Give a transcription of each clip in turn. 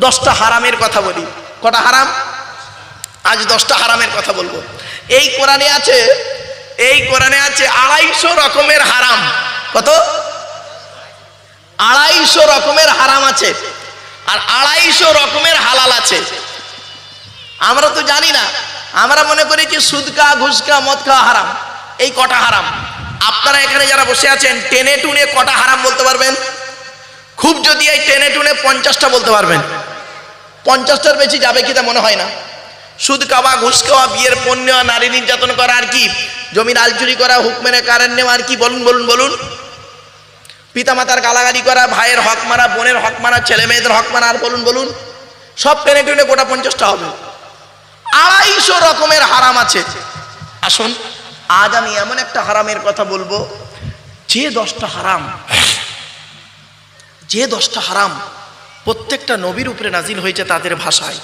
10টা হারামের কথা বলি। কটা হারাম? আজ 10টা হারামের কথা বলবো। এই কোরআনে আছে 250 রকমের হারাম। কত? 250 রকমের হারাম আছে, আর 250 রকমের হালাল আছে। আমরা তো জানি না, আমরা মনে করি যে সুদ খাওয়া, ঘুষ খাওয়া, মদ খাওয়া হারাম। এই কটা হারাম? আপনারা এখানে যারা বসে আছেন টেনে টুনে কটা হারাম বলতে পারবেন? খুব যদি এই টেনে টুনে 50টা বলতে পারবেন। 50টার বেশি যাবে কি তা মনে হয় না। সুদ খাওয়া, ঘুষ খাওয়া, বিয়ের পণ নেওয়া, নারী নির্যাতন করা, আর কি জমির আল চুরি করা, হুক মেরে কারেন্ট নেওয়া, আর কি বলুন বলুন বলুন। পিতামাতার গালাগালি করা, ভাইয়ের হক মারা, বোনের হক মারা, ছেলে মেয়েদের হক মারা, আর বলুন বলুন। সব টেনে টুনে গোটা 50টা হবে। 250 রকমের হারাম আছে। আসুন আজ আমি এমন একটা হারামের কথা বলবো, যে 10টা হারাম প্রত্যেকটা নবীর উপরে নাজিল হয়েছে তাদের ভাষায়।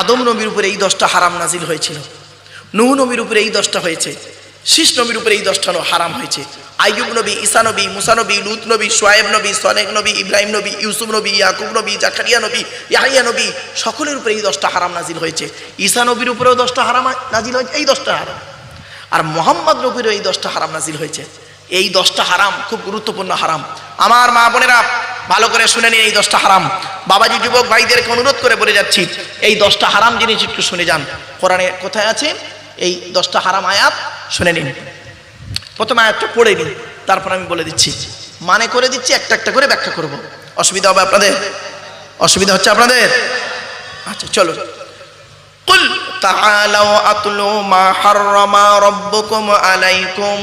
আদম নবীর উপরে এই 10টা হারাম নাজিল হয়েছিল, নূহ নবীর উপরে এই 10টা হয়েছে, শীষ নবীর উপরে এই 10টা হারাম হয়েছে, আইয়ুব নবী, ঈসা নবী, মুসা নবী, লুত নবী, শুআয়ব নবী, সালেহ নবী, ইব্রাহিম নবী, ইউসুফ নবী, ইয়াকুব নবী, জাকারিয়া নবী, ইয়াহইয়া নবী, সকলের উপরে এই 10টা হারাম নাজিল হয়েছে। ঈসা নবীর উপরেও 10টা হারাম নাজিল হয়েছে, এই 10টা হারাম। আর মোহাম্মদ নবীরও এই 10টা হারাম নাজিল হয়েছে। এই 10টা হারাম খুব গুরুত্বপূর্ণ হারাম। আমার মা বোনেরা ভালো করে শুনে নিন এই 10টা হারাম। বাবাজি যুবক ভাইদেরকে অনুরোধ করে বলে যাচ্ছি, এই 10টা হারাম জিনিস একটু শুনে যান। কোরআনে কোথায় আছে এই 10টা হারাম আয়াত শুনে নিন। প্রথম আয়াতটা পড়ে নিন, তারপর আমি বলে দিচ্ছি, মানে করে দিচ্ছি, একটা একটা করে ব্যাখ্যা করব। অসুবিধা হবে আপনাদের? অসুবিধা হচ্ছে আপনাদের? আচ্ছা চলো। কুল তাআলাউ আতলু মা হাররামা রাব্বুকুম আলাইকুম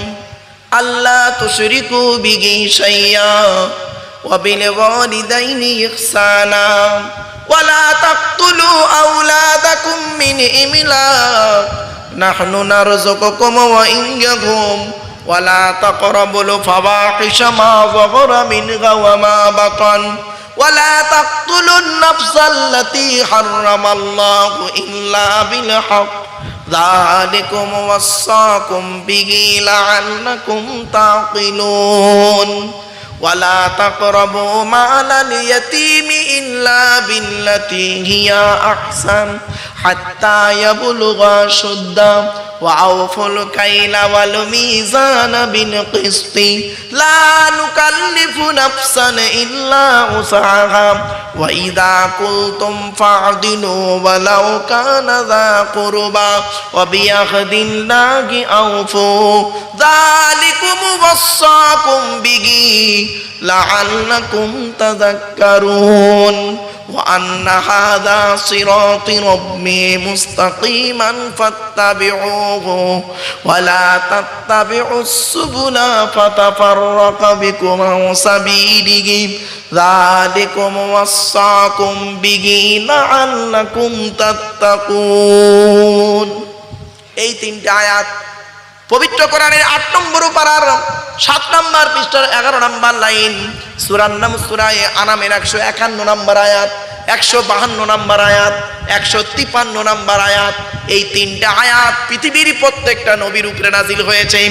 আল্লা তুশরিকু বিহি শাইয়্যা ওয়া বিল ওয়ালিদাইনি ইহসানা ওয়া লা তাকতুলু আওলাদাকুম মিন ইমলাক নাহনু নারযুকুকুম ওয়া ইয়্যাকুম ওয়া লা তাকরাবুল ফাওয়াহিশা মা যাহারা মিনহা ওয়া মা বাতান ওয়া লা তাকতুলুন নাফসাল্লাতী হাররামাল্লাহু ইল্লা বিল হক যালিকুম ওয়াসাকুম বিহি লাআল্লাকুম তাকিলুন ওয়া লা তাকরাবু মালাল ইয়াতীমি ইল্লা বিল্লাতী হিয়া আহসান হাত্তা ইয়াবলুগা শুদ্দা ওয়া আওফুল কাইলা ওয়াল মিজানা বিল কিসতি লা নুকাল্লিফু নাফসান ইল্লা উসাহা ওয়া ইযা কুলতুম ফা'দিলু ওয়ালাউ কানা যা কুরবা ওয়া বিআহদিল্লাহি আওফু যালিকুম ওয়াসাকুম বিহি লাআল্লাকুম তাযাক্কারুন ওয়া আন্না হাযা সিরাতি রাব্বি মুস্তাকিমান ফাত্তাবিউহু ওয়া লা তাত্তাবিউস সুবুলা ফাতাফাররাকা বিকুম আন সাবিলিহি যালিকুম ওয়াসাকুম বিহি লাআল্লাকুম তাত্তাকুন। এই তিনটা আয়াত পবিত্র কোরআনের 8 নম্বর পারার 7 নম্বর পৃষ্ঠার 11 নম্বর লাইন, সূরার নাম সূরা আনামের 151 নম্বর আয়াত, 152 নম্বর আয়াত, 153 নম্বর আয়াত। এই তিনটা আয়াত পৃথিবীর প্রত্যেকটা নবীর উপরে নাজিল হয়েছে।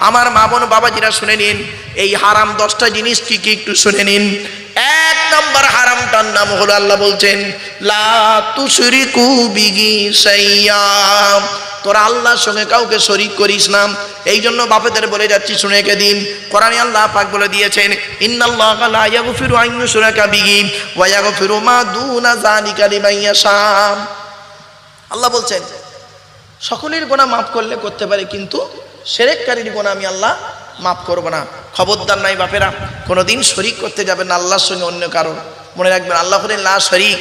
আমার মা বোন বাবাজিরা শুনে নিন, এই হারাম 10টা জিনিস কি কি একটু শুনে নিন। 1 নম্বর হারামটার নাম হলো, আল্লাহ বলছেন লা তুশরিকু বিহি শাইয়্যা, তোরা আল্লাহর সঙ্গে কাউকে শরীক করিস না। এই জন্য বাপেদের বলে যাচ্ছি, শুনে রেখে দিন, কোরআনে আল্লাহ পাক বলে দিয়েছেন ইন্নাল্লাহা লা ইয়াগফিরু আন ইউশরাকা বিহি ওয়া ইয়াগফিরু মা দুনা যালিকা লিমান ইয়াশা। আল্লাহ বলছেন সকলের গুনাহ মাফ করলে করতে পারে, কিন্তু শিরককারীর গুনাহ আমি আল্লাহ মাফ করব না। খবরদার নাই বাপেরা, কোনোদিন শরীক করতে যাবেন না আল্লাহর সঙ্গে অন্য কারো। মনে রাখবেন আল্লাহ হলেন লা শরীক,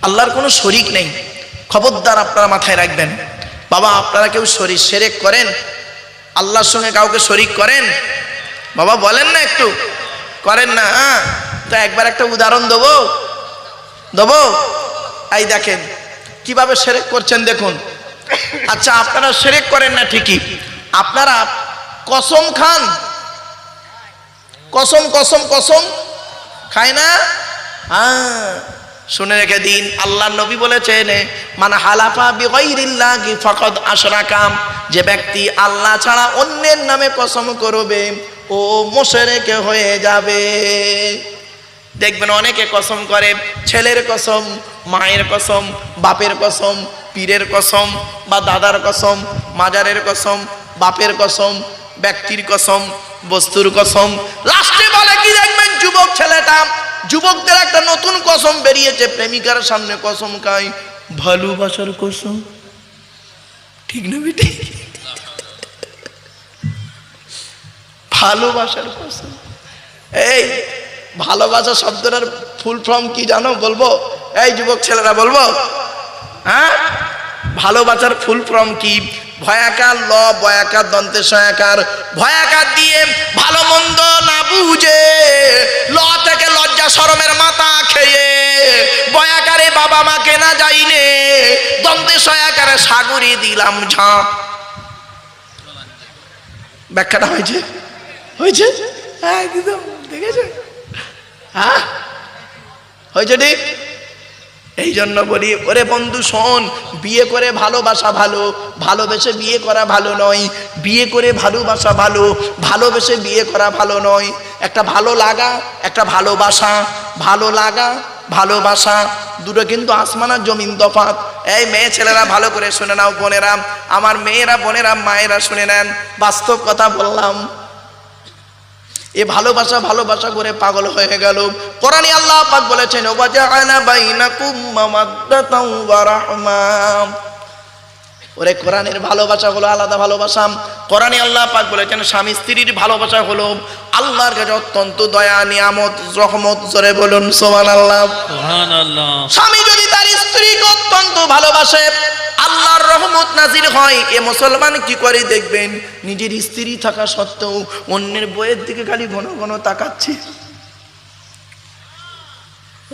আল্লাহর কোনো শরীক নেই। খবরদার আপনারা মাথায় রাখবেন। বাবা আপনারা কেউ শিরক করেন? আল্লাহর সঙ্গে কাউকে শরীক করেন? বাবা বলেন না, একটু করেন না? তো একবার একটা উদাহরণ দেবো। এই দেখেন কিভাবে শিরক করছেন দেখুন। আচ্ছা আপনারা শিরক করেন না ঠিকই, আপনারা কসম খান? কসম খায় না? শুনে রেখে দিন, আল্লাহর নবী বলেছেন মান হালাফা বিগাইরিল্লাহি ফাকাদ আশরাকা, যে ব্যক্তি আল্লাহ ছাড়া অন্যের নামে কসম করবে ও মুশরিক হয়ে যাবে। দেখবেন অনেকে কসম করে, ছেলের কসম, মায়ের কসম, বাপের কসম, পীরের কসম বা দাদার কসম, মাজারের কসম, বাপের কসম, ব্যক্তির কসম, বস্তুর কসম। লাস্টে বলে কি দেখবেন যুবক ছেলেটা, যুবকদের একটা নতুন কসম বেরিয়েছে, প্রেমিকার সামনে কসম খায়, ভালোবাসার কসম। ঠিক না বেটি? ভালোবাসার কসম। এই ভালোবাসা শব্দটার ফুল ফর্ম কি জানো? বলবো? এই যুবক ছেলেরা বলবো? হ্যাঁ, ভালোবাসার ফুল ফর্ম কি? ভয়াকার ল বয়াকার দন্তে সয়াকার, ভয়াকার দিয়ে ভালো মন্দ না বুঝে, ল থেকে লজ্জা শরমের মাথা খেয়ে, বয়াকারে বাবা মাকে না যাইনে, দন্তে সয়াকারে সাগরে দিলাম ঝাঁপ। ব্যাখ্যাটা হয়েছে? হয়েছে? একদম দেখেছে? হ্যাঁ হয়েছে ঠিক। এই জন্য বলি, ওরে বন্ধু শোন, বিয়ে করে ভালোবাসা ভালো, ভালোবেসে বিয়ে করা ভালো নয়। বিয়ে করে ভালোবাসা ভালো, ভালোবেসে বিয়ে করা ভালো নয়। একটা ভালো লাগা, একটা ভালোবাসা, ভালো লাগা ভালোবাসা দুটো কিন্তু আসমান আর জমিন তফাৎ। এই মেয়ে ছেলেরা ভালো করে শুনে নাও, বোনেরা আমার, মেয়েরা বোনেরা মায়েরা শুনে নেন, বাস্তব কথা বললাম। এ ভালোবাসা ভালোবাসা করে পাগল হয়ে গেল। কোরআনে আল্লাহ পাক বলেছেন, ওয়াজআলা বাইনাকুম মাওয়াদ্দাতাও ওয়া রাহমা। ওরে কোরআনের ভালোবাসা হলো আলাদা ভালোবাসা। কোরআনে আল্লাহ পাক বলেছেন, স্বামী স্ত্রীর ভালোবাসা হলো আল্লাহর কাছে অত্যন্ত দয়া, নিয়ামত, রহমত। জোরে বলুন সুবহানাল্লাহ। সুবহানাল্লাহ। স্বামী যদি তার স্ত্রীকে অত্যন্ত ভালোবাসে, আল্লাহর রহমত নাজির হয়। এ মুসলমান কি করে দেখবেন, নিজের স্ত্রী থাকা সত্ত্বেও অন্যের বইয়ের দিকে খালি ঘন ঘন তাকাচ্ছে।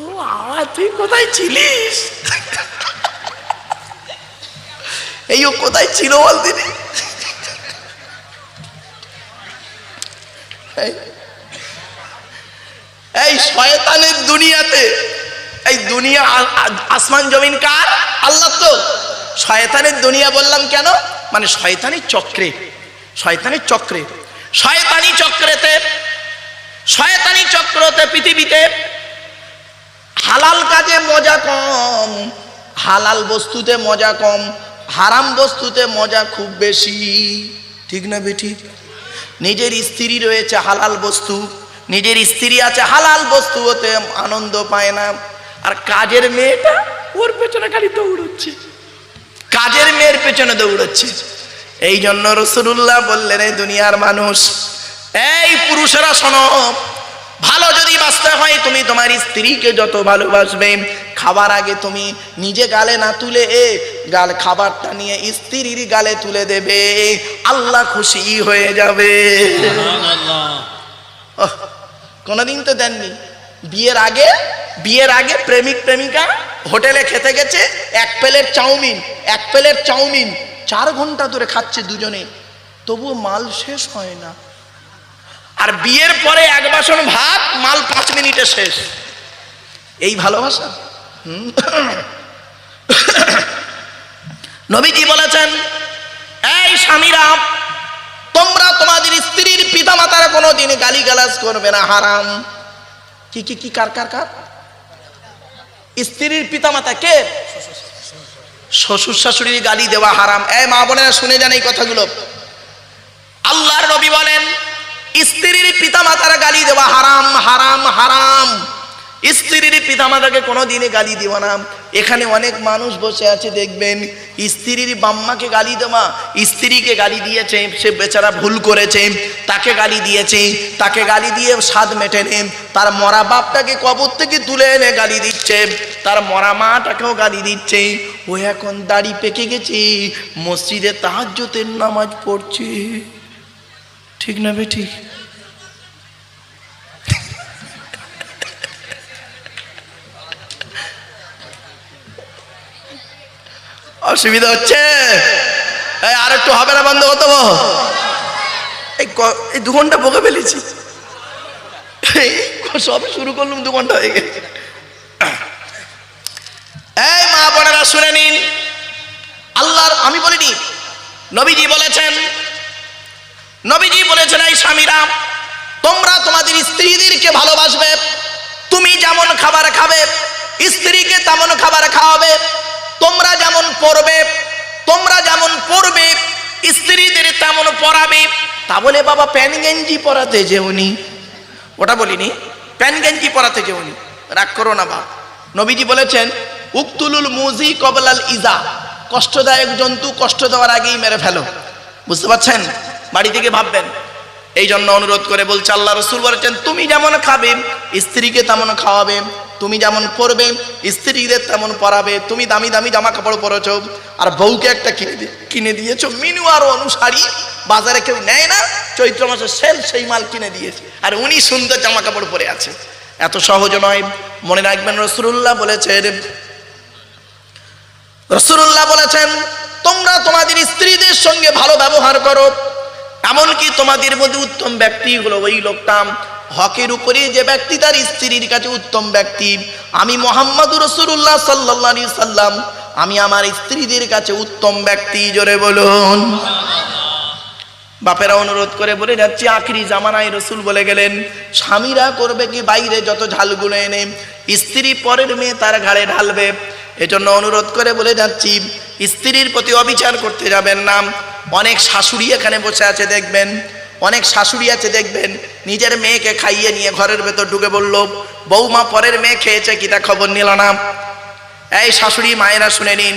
ও আওয়াজ, তুই কোথায় ছিলিস? এই ও কোথায় ছিল বল দিদি? এই শয়তানের দুনিয়াতে, এই দুনিয়া আসমান জমিন কার? আল্লাহ। তো শয়তানের দুনিয়া বললাম কেন? মানে শয়তানি চক্রে, শয়তানি চক্রে, শয়তানি চক্রেতে, শয়তানি চক্রতে পৃথিবীতে হালাল কাজে মজা কম, হালাল বস্তুতে মজা কম, হারাম বস্তুতে মজা খুব বেশি। ঠিক না বেঠিক? নিজের স্ত্রী রয়েছে হালাল বস্তু, নিজের স্ত্রী আছে হালাল বস্তু, ওতে আনন্দ পায় না। আর কাজের মেয়েটা ওর পেছনে খালি দৌড়চ্ছে, কাজের মেয়ের পেছনে দৌড়চ্ছে। এই জন্য রাসূলুল্লাহ বললেন, এই দুনিয়ার মানুষ, এই পুরুষেরা শোনো, ভালো যদি বাঁচতে হয় তুমি তোমার স্ত্রীকে যত ভালোবাসবে, খাবার আগে তুমি নিজে গালে না তুলে গাল খাবারটা নিয়ে স্ত্রীর গালে তুলে দেবে, আল্লাহ খুশি হয়ে যাবে। কোনদিন তো দেননি। বিয়ের আগে, বিয়ের আগে প্রেমিক প্রেমিকা হোটেলে খেতে গেছে, এক প্লেট চাউমিন 4 ঘন্টা ধরে খাচ্ছে দুজনে, তবুও মাল শেষ হয় না। আর বিয়ের পরে 1 বাসন ভাত, মাল 5 মিনিটে শেষ। এই ভালোবাসা? নবীজি বলেছেন, এই স্বামীরা, তোমরা তোমাদের স্ত্রীর পিতামাতার কোনোদিন গালিগালাজ করবে না, হারাম। কি কি কি কার কার কার? স্ত্রীর পিতামাতা কে? শ্বশুর শাশুড়ির গালি দেওয়া হারাম। এই মা বোনেরা শুনে যান এই কথাগুলো। আল্লাহর নবী বলেন, স্ত্রীর পিতামাতার গালি দেওয়া হারাম, হারাম, হারাম। স্ত্রীর পিতামাতাকে কোনোদিনই গালি দিব না। এখানে অনেক মানুষ বসে আছে, দেখবেন স্ত্রীর বাম্মাকে গালি দেওয়া, স্ত্রীকে গালি দিয়েছে, সে বেচারা ভুল করেছে, তাকে গালি দিয়েছে, তাকে গালি দিয়ে স্বাদ মেটে নে, তার মরা বাপটাকে কবর থেকে তুলে এনে গালি দিচ্ছে, তার মরা মাটাকেও গালি দিচ্ছে। ও এখন দাড়ি পেকে গেছে, মসজিদে তাহাজ্জুদের নামাজ পড়ছে। ঠিক না বেঠিক? অসুবিধা হচ্ছে? আর একটু হবে না? বন্ধ হতো। এই 2 ঘন্টা বকে ফেলেছি, সবে শুরু করলাম, 2 ঘন্টা হয়ে গেছে। এই মা বোনেরা শুনে নিন, আল্লাহর, আমি বলিনি, নবীজি বলেছেন, নবীজি বলেছেন, এই স্বামীরা, তোমরা তোমাদের স্ত্রীদেরকে ভালোবাসবে। তুমি যেমন খাবার খাবে স্ত্রীকে তেমন খাবার খাওয়াবে, তোমরা যেমন পড়বে স্ত্রীদের তেমন পড়াবে। তা বলে বাবা প্যান গেঞ্জি পরাতে যেওনি, ওটা বলিনি, প্যান গেঞ্জি পরাতে যেওনি, রাগ করো না বাপ। নবীজি বলেছেন উকতুলুল মুজি কবলাল ইজা, কষ্টদায়ক জন্তু কষ্ট দেওয়ার আগেই মেরে ফেলো। বুঝতে পারছেন? বাড়ি থেকে ভাববেন। এই জন্য অনুরোধ করে বলছে, আল্লাহ রসুল বলেছেন তুমি যেমন খাবে স্ত্রীকে তেমন খাওয়াবে, তুমি যেমন পরবে স্ত্রীদের তেমন পরাবে। তুমি দামি দামি জামা কাপড় পরেছো আর বউকে একটা কিনে দিয়েছো মিনু আর অনুসারী, বাজারে কেউ নেয় না, চৈত্র মাসে সেই মাল কিনে দিয়েছে, আর উনি সুন্দর জামা কাপড় পরে আছে। এত সহজ নয়। মনে রাখবেন রাসূলুল্লাহ বলেছেন তোমরা তোমাদের স্ত্রীদের সঙ্গে ভালো ব্যবহার করো। এমনকি তোমাদের মধ্যে উত্তম ব্যক্তি হলো ওই লোকটা হকের উপরে যে ব্যক্তি তার স্ত্রীর কাছে উত্তম ব্যক্তি। আমি মুহাম্মদুর রাসূলুল্লাহ সাল্লাল্লাহু আলাইহি সাল্লাম, আমি আমার স্ত্রীদের কাছে উত্তম ব্যক্তি। জোরে বলুন। বাপেরা অনুরোধ করে বলে যাচ্ছি, আখিরি জামানায় রসুল বলে গেলেন স্বামীরা করবে কি বাইরে যত ঝালগুলো এনে স্ত্রী পরের মেয়ে তার ঘাড়ে ঢালবে। এজন্য অনুরোধ করে বলে যাচ্ছি স্ত্রীর প্রতি অবিচার করতে যাবেন না। অনেক শাশুড়ি এখানে বসে আছে দেখবেন, অনেক শাশুড়ি আছে দেখবেন নিজের মেয়েকে খাইয়ে নিয়ে ঘরের ভেতর ঢুকে বলল বৌমা পরের মেয়ে খেয়েছে কি তা খবর নিল না। এই শাশুড়ি মায়েরা শুনে নিন,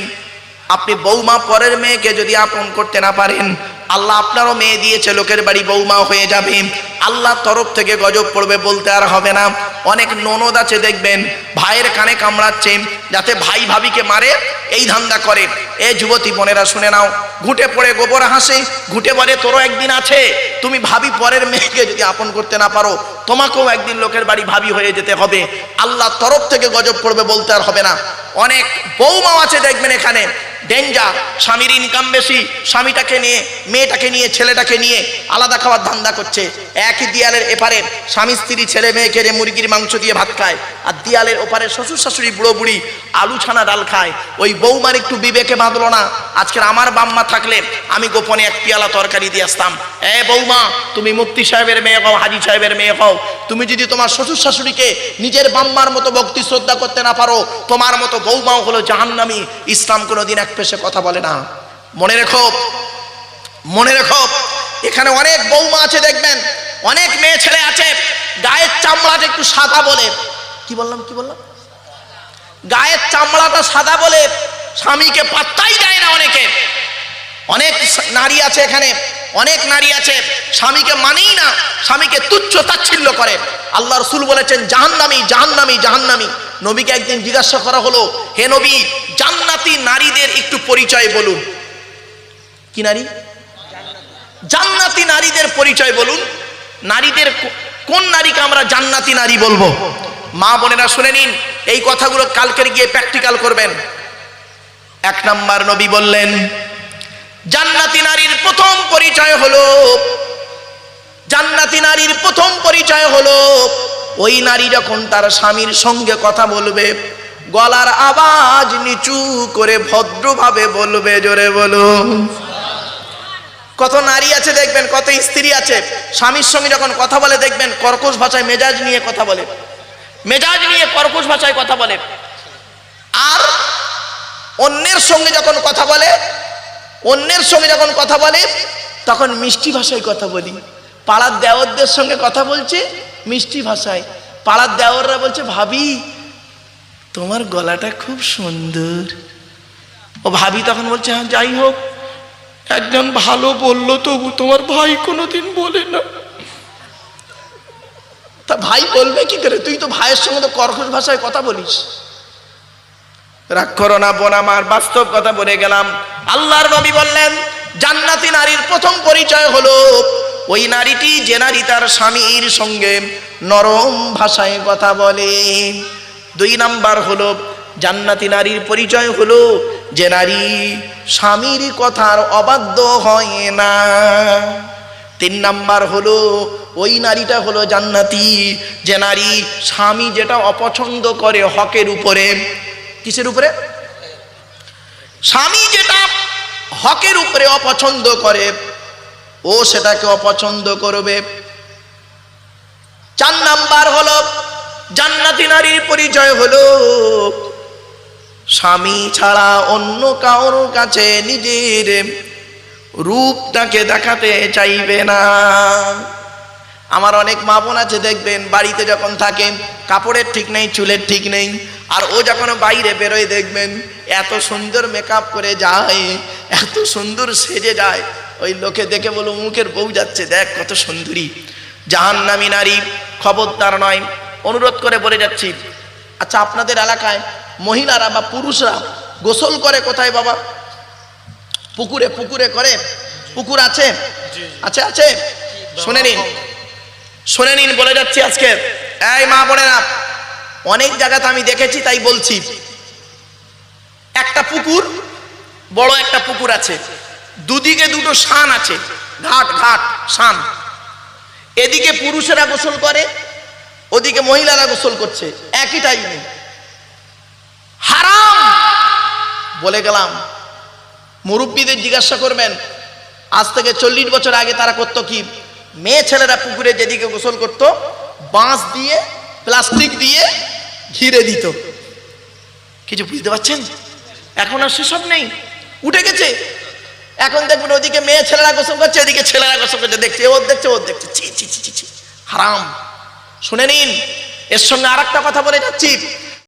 আপনি বৌমা পরের মেয়েকে যদি আপন করতে না পারেন, আল্লাহ আপনারও মেয়ে দিয়েছে, লোকের বাড়ি বৌমা হয়ে যাবে, আল্লাহর তরফ থেকে গজব পড়বে, বলতে আর হবে না। অনেক ননদ আছে দেখবেন ভাইয়ের কানে কামড়াচ্ছে যাতে ভাই ভাবিকে মারে, এই ধান্দা করে। এ যুবতী বোনেরা শুনে নাও, ঘুটে পড়ে গোবর হাসে, ঘুটে বলে তোরও একদিন আছে। তুমি ভাবি পরের মেয়েকে যদি আপন করতে না পারো, তোমাকেও একদিন লোকের বাড়ি ভাবি হয়ে যেতে হবে, আল্লাহর তরফ থেকে গজব পড়বে, বলতে আর হবে না। অনেক বৌমাও আছে দেখবেন এখানে ডেঞ্জার, স্বামীর ইনকাম বেশি, স্বামীটাকে নিয়ে মেয়েটাকে নিয়ে ছেলেটাকে নিয়ে আলাদা খাওয়ার ধান্দা করছে। একই দেয়ালের এপারে স্বামী স্ত্রী ছেলে মেয়েকে মুরগির মাংস দিয়ে ভাত খায়, আর দেয়ালের ওপারে শ্বশুর শাশুড়ি বুড়ো বুড়ি আলু ছানা ডাল খায়। ওই বৌমার একটু বিবেকে বাঁধলো না। আজকের আমার বাম্মা থাকলে আমি গোপনে এক পেয়ালা তরকারি দিয়ে আসতাম, এ বৌমা তুমি মুফতি সাহেবের মেয়ে হও, হাজি সাহেবের মেয়ে হও, তুমি যদি তোমার শ্বশুর শাশুড়িকে নিজের বাম্মার মতো ভক্তি শ্রদ্ধা করতে না পারো, তোমার মতো বৌমাও হলো জাহান্নামী। ইসলাম কোনোদিন এক পেশে কথা বলে না। মনে রেখো, মনে রেখো, এখানে অনেক বৌমা আছে দেখবেন, অনেক মেয়ে ছেলে আছে গায়ের চামড়াটা একটু সাদা বলে, কি বললাম গায়ের চামড়াটা সাদা বলে স্বামীকে পাত্তাই দেয় না। অনেক নারী আছে এখানে, অনেক নারী আছে স্বামীকে মানেই না, স্বামীকে তুচ্ছ তাচ্ছিল্য করে। আল্লাহ রাসূল বলেছেন জাহান্নামী জাহান্নামী জাহান্নামী। নবীকে একদিন জিজ্ঞাসা করা হলো, হে নবী জান্নাতি নারীদের একটু পরিচয় বলুন। কি নারী? জান্নাতি নারীদের পরিচয় বলুন। নারীদের কোন নারীকে আমরা জান্নাতি নারী বলবো? মা বোনেরা শুনে নিন, এই কথাগুলো কালকের গিয়ে প্র্যাকটিক্যাল করবেন। এক নাম্বার নবী বললেন জান্নাতি নারীর প্রথম পরিচয় হলো, জান্নাতি নারীর প্রথম পরিচয় হলো ওই নারী যখন তার স্বামীর সঙ্গে কথা বলবে গলার আওয়াজ নিচু করে ভদ্রভাবে বলবে। জোরে বলুন। কত নারী আছে দেখবেন, কত স্ত্রী আছে স্বামীর সঙ্গে যখন কথা বলে দেখবেন কর্কশ ভাষায় মেজাজ নিয়ে কথা বলে, মেজাজ নিয়ে কর্কশ ভাষায় কথা বলে। আর অন্যের সঙ্গে যখন কথা বলে, অন্যের সঙ্গে যখন কথা বলে তখন মিষ্টি ভাষায় কথা বলি। পাড়ার দেওরদের সঙ্গে কথা বলছে মিষ্টি ভাষায়, পাড়ার দেওররা বলছে ভাবি তোমার গলাটা খুব সুন্দর। ও ভাবি তখন বলছে হ্যাঁ যাই হোক, একজন ভালো বললো, তবু তোমার ভাই কোনোদিন বলে না। তা ভাই বলবে কি করে? তুই তো ভাইয়ের সঙ্গে তো কর্কশ ভাষায় কথা বলিস। রাগ করো না বোন আমার, বাস্তব কথা বলে গেলাম। আল্লাহর নবী বললেন জান্নাতি নারীর প্রথম পরিচয় হলো ওই নারীটি যে নারী তার স্বামীর সঙ্গে নরম ভাষায় কথা বলে। দুই নাম্বার হলো জান্নাতি নারীর পরিচয় হলো যে নারী স্বামীর কথার অবাধ্য হয় না। তিন নাম্বার হলো ওই নারীটা হলো জান্নাতি যে নারী স্বামী যেটা অপছন্দ করে হকের উপরে। কিসের উপরে? স্বামী যেটা হকের উপরে অপছন্দ করে ও সেটাকে অপছন্দ করবে। চার নাম্বার হলো জান্নাতি নারীর পরিচয় হলো স্বামী ছাড়া অন্য কারোর কাছে নিজের রূপটাকে দেখাতে চাইবে না। আমার অনেক মা বোন আছে দেখবেন বাড়িতে যখন থাকে কাপড়ের ঠিক নেই, চুলের ঠিক নেই, আর ও যখন বাইরে বেরোয় দেখবেন এত সুন্দর মেকআপ করে যায়, এত সুন্দর সেজে যায়, ওই লোকে দেখে বলো মুখের বউ যাচ্ছে, দেখ কত সুন্দরী। জাহান্নামী নারী খবরদার নয়। অনুরোধ করে বলে যাচ্ছি, আচ্ছা আপনাদের এলাকায় মহিলারা বা পুরুষরা গোসল করে কোথায় বাবা? পুকুরে? পুকুরে করে? পুকুর আছে? আছে আছে। শুনে নিন, শুনে নিন, বলে যাচ্ছি আজকে। এই মা বোনেরা, অনেক জায়গাতে আমি দেখেছি তাই বলছি। একটা পুকুর, বড় একটা পুকুর আছে, দুদিকে দুটো শান আছে, ঘাট ঘাট শান। এদিকে পুরুষেরা গোসল করে, ওদিকে মহিলারা গোসল করছে একই টাইমে। হারাম বলে গেলাম। মুরব্বীদের জিজ্ঞাসা করবেন, আজ থেকে 40 বছর আগে তারা করতো কি? মেয়ে ছেলেরা পুকুরে যেদিকে গোসল করতো বাঁশ দিয়ে প্লাস্টিক দিয়ে ঘিরে দিত। কিছু বুঝতে পারছেন? এখন আর সেসব নেই, উঠে গেছে। এখন দেখবেন ওদিকে মেয়ে ছেলেরা গোসল করছে, এদিকে ছেলেরা গোসল করছে, দেখছে ওর দেখছে ওর দেখছে। ছি ছি ছি ছি, হারাম। শুনে নিন, এর সঙ্গে আর একটা কথা বলে যাচ্ছি।